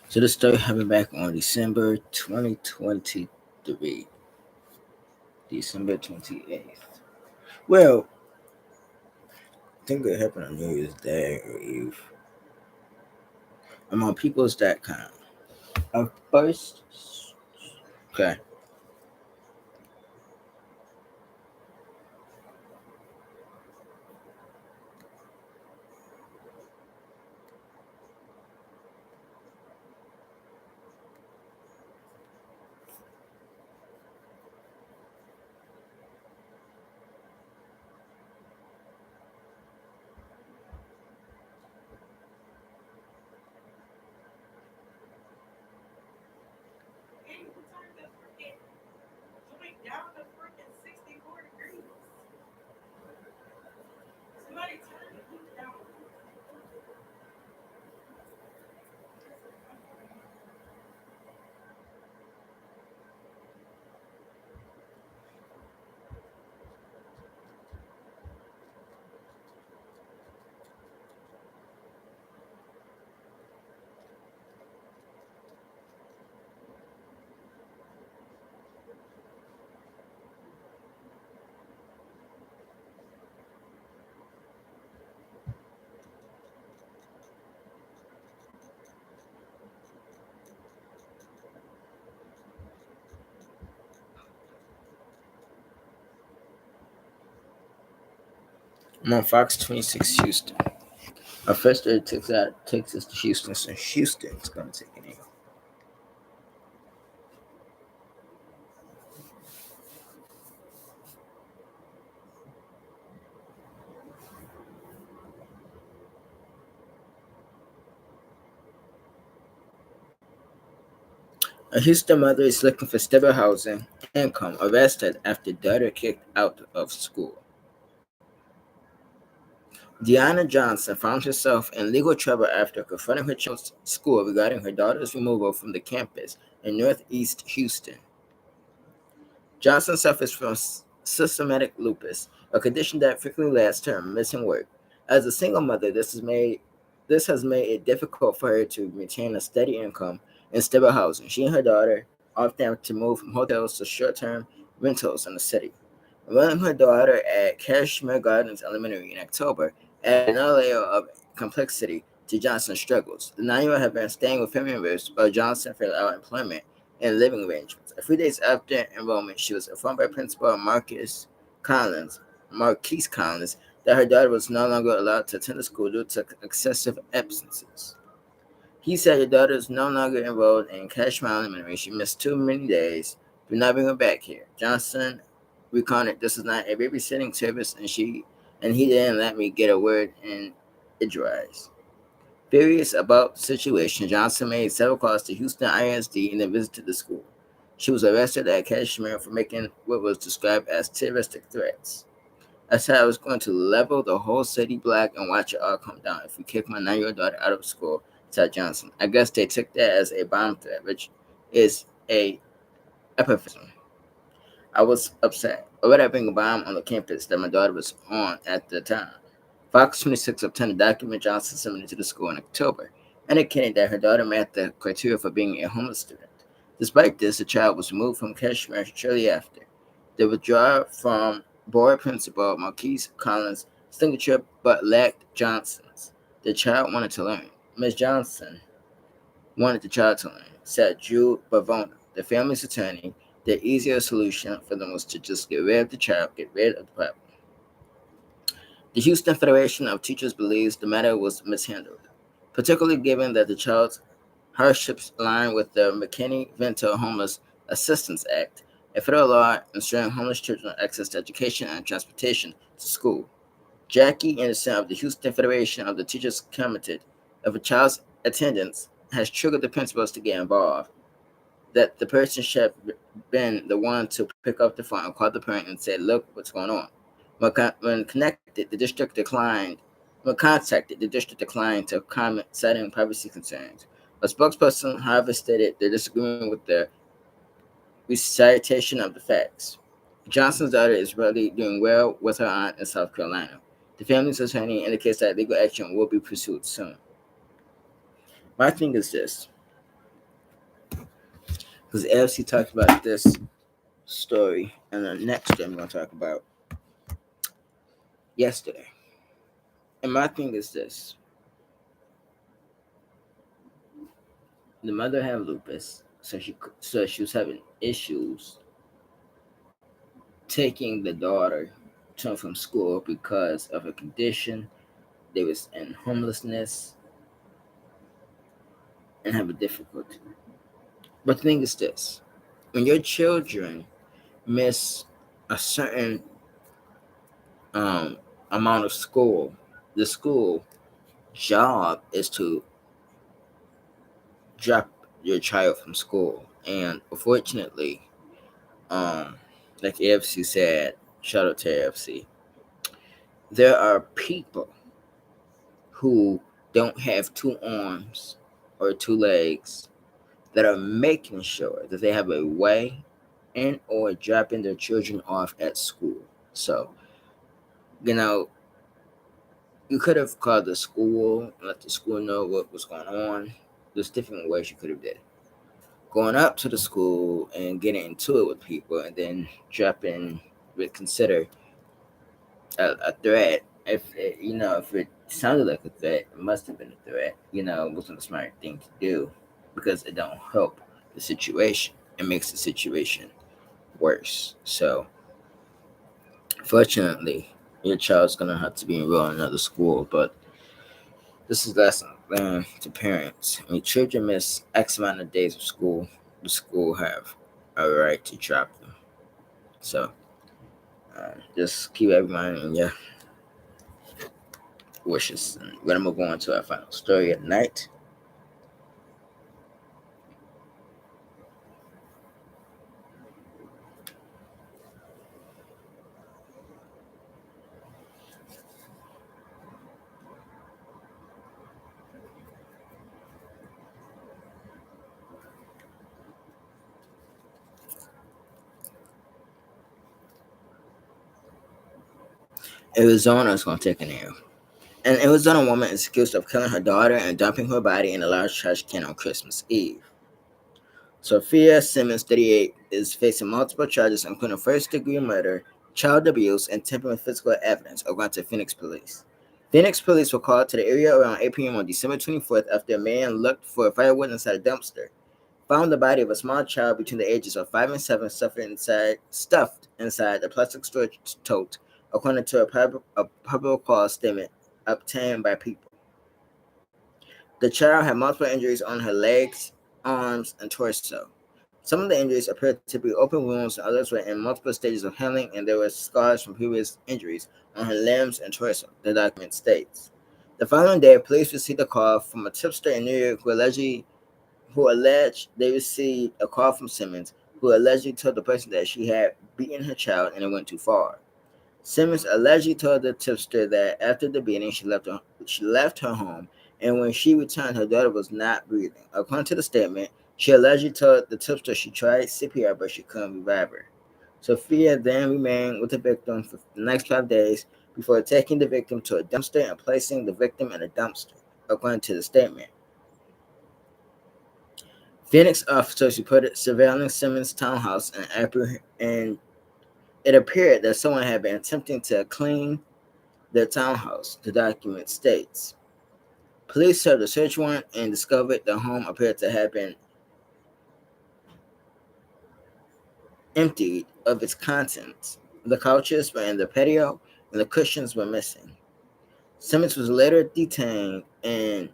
So this story happened back on December 2023, December 28th. Well, I think it happened on New Year's Day or Eve. I'm on peoples.com. First, okay. I'm on Fox 26 Houston. Our first story takes us to Houston, so Houston's going to take it in. A Houston mother is looking for stable housing income arrested after daughter kicked out of school. Deanna Johnson found herself in legal trouble after confronting her child's school regarding her daughter's removal from the campus in Northeast Houston. Johnson suffers from systematic lupus, a condition that frequently leads to her missing work. As a single mother, this has made it difficult for her to maintain a steady income and stable housing. She and her daughter often have to move from hotels to short-term rentals in the city. Enrolling her daughter at Cashmere Gardens Elementary in October added another layer of complexity to Johnson's struggles. The 9-year-old had been staying with family members while Johnson filled out employment and living arrangements. A few days after enrollment, she was informed by Principal Marquise Collins, that her daughter was no longer allowed to attend the school due to excessive absences. He said your daughter is no longer enrolled in Cashmere Elementary. She missed too many days. Do not bring her back here. Johnson recounted, this is not a babysitting service, and he didn't let me get a word in edgewise. Furious about the situation, Johnson made several calls to Houston ISD and then visited the school. She was arrested at Kashmir for making what was described as terroristic threats. I said I was going to level the whole city black and watch it all come down if we kick my 9-year-old daughter out of school, said Johnson. I guess they took that as a bomb threat, which is a euphemism. I was upset. Why would I bring a bomb on the campus that my daughter was on at the time? Fox 26 obtained a document Johnson submitted to the school in October, indicating that her daughter met the criteria for being a homeless student. Despite this, the child was removed from Kashmir shortly after. The withdrawal from board principal Marquise Collins' signature but lacked Johnson's. The child wanted to learn. Ms. Johnson wanted the child to learn, said Jude Bavona, the family's attorney. The easier solution for them was to just get rid of the child, get rid of the problem. The Houston Federation of Teachers believes the matter was mishandled, particularly given that the child's hardships align with the McKinney-Vento Homeless Assistance Act, a federal law ensuring homeless children access to education and transportation to school. Jackie Anderson of the Houston Federation of the Teachers commented, if a child's attendance has triggered the principals to get involved, that the person should have been the one to pick up the phone and call the parent and say, look, what's going on. When connected, the district declined. When contacted, the district declined to comment, citing privacy concerns. A spokesperson, however, stated they're disagreeing with the recitation of the facts. Johnson's daughter is really doing well with her aunt in South Carolina. The family's attorney indicates that legal action will be pursued soon. My thing is this. Because AFC talked about this story, and the next story I'm going to talk about yesterday. And my thing is this: the mother had lupus, so she was having issues taking the daughter to and from school because of her condition. They was in homelessness and having difficulty. But the thing is this: when your children miss a certain um, amount of school, the school job is to drop your child from school. And unfortunately, um, like AFC said, shout out to AFC, there are people who don't have two arms or two legs that are making sure that they have a way and or dropping their children off at school. So, you know, you could have called the school and let the school know what was going on. There's different ways you could have did. Going up to the school and getting into it with people and then dropping would consider a threat. If it sounded like a threat, it must have been a threat. It wasn't a smart thing to do because it don't help the situation. It makes the situation worse. So, fortunately, your child's gonna have to be enrolled in another school. But this is lesson learned to parents. When children miss X amount of days of school, the school have a right to drop them. So, just keep everyone in your wishes. And we're gonna move on to our final story at night. Arizona is gonna take an air. An Arizona woman is accused of killing her daughter and dumping her body in a large trash can on Christmas Eve. Sophia Simmons, 38, is facing multiple charges, including first-degree murder, child abuse, and tampering with physical evidence, according to Phoenix police. Phoenix police were called to the area around 8 p.m. on December 24th after a man looked for firewood inside a dumpster, found the body of a small child between the ages of 5 and 7 stuffed inside a plastic storage tote, according to a public call statement obtained by people. The child had multiple injuries on her legs, arms, and torso. Some of the injuries appeared to be open wounds, and others were in multiple stages of healing, and there were scars from previous injuries on her limbs and torso, the document states. The following day, police received a call from a tipster in New York who alleged they received a call from Simmons, who allegedly told the person that she had beaten her child and it went too far. Simmons allegedly told the tipster that after the beating, she left her home, and when she returned, her daughter was not breathing. According to the statement, she allegedly told the tipster she tried CPR but she couldn't revive her. Sophia then remained with the victim for the next 5 days before taking the victim to a dumpster and placing the victim in a dumpster, according to the statement. Phoenix officers reported surveilling Simmons' townhouse and it appeared that someone had been attempting to clean their townhouse, the document states. Police served a search warrant and discovered the home appeared to have been emptied of its contents. The couches were in the patio and the cushions were missing. Simmons was later detained in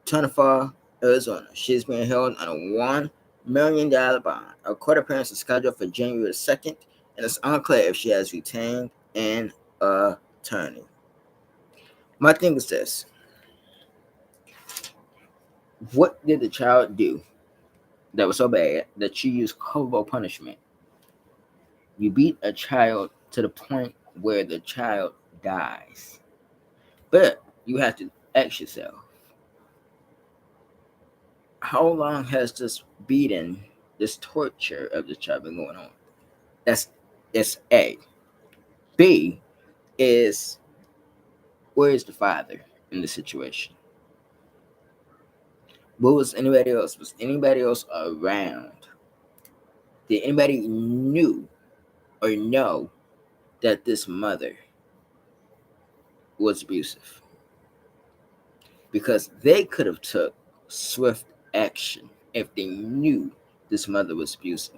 Tonopah, Arizona. She is being held on a $1 million bond. A court appearance is scheduled for January 2nd, and it's unclear if she has retained an attorney. My thing is this: what did the child do that was so bad that you use corporal punishment? You beat a child to the point where the child dies. But you have to ask yourself, how long has this beating, this torture of the child been going on? That's A. B is, where is the father in the situation? What was anybody else? Was anybody else around Did anybody knew or know that this mother was abusive? Because they could have took swift action if they knew this mother was abusive.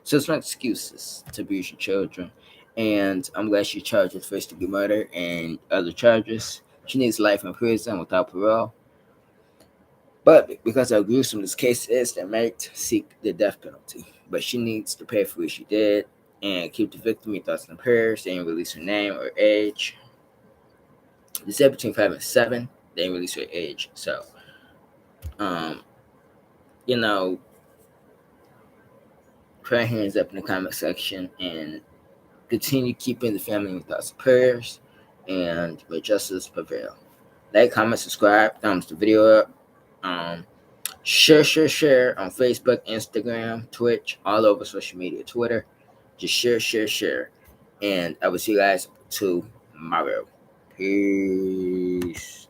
So it's not excuses to abuse your children. And I'm glad she charged with first degree murder and other charges. She needs life in prison without parole. But because how gruesome this case is, they might seek the death penalty. But she needs to pay for what she did and keep the victim in thoughts and prayers. They didn't release her name or age. They said between 5 and 7. They didn't release her age. So, um, you know, put your hands up in the comment section and continue keeping the family in thoughts and prayers. And may justice prevail. Like, comment, subscribe, thumbs the video up. Share on Facebook, Instagram, Twitch, all over social media, Twitter. Just share. And I will see you guys tomorrow. Peace.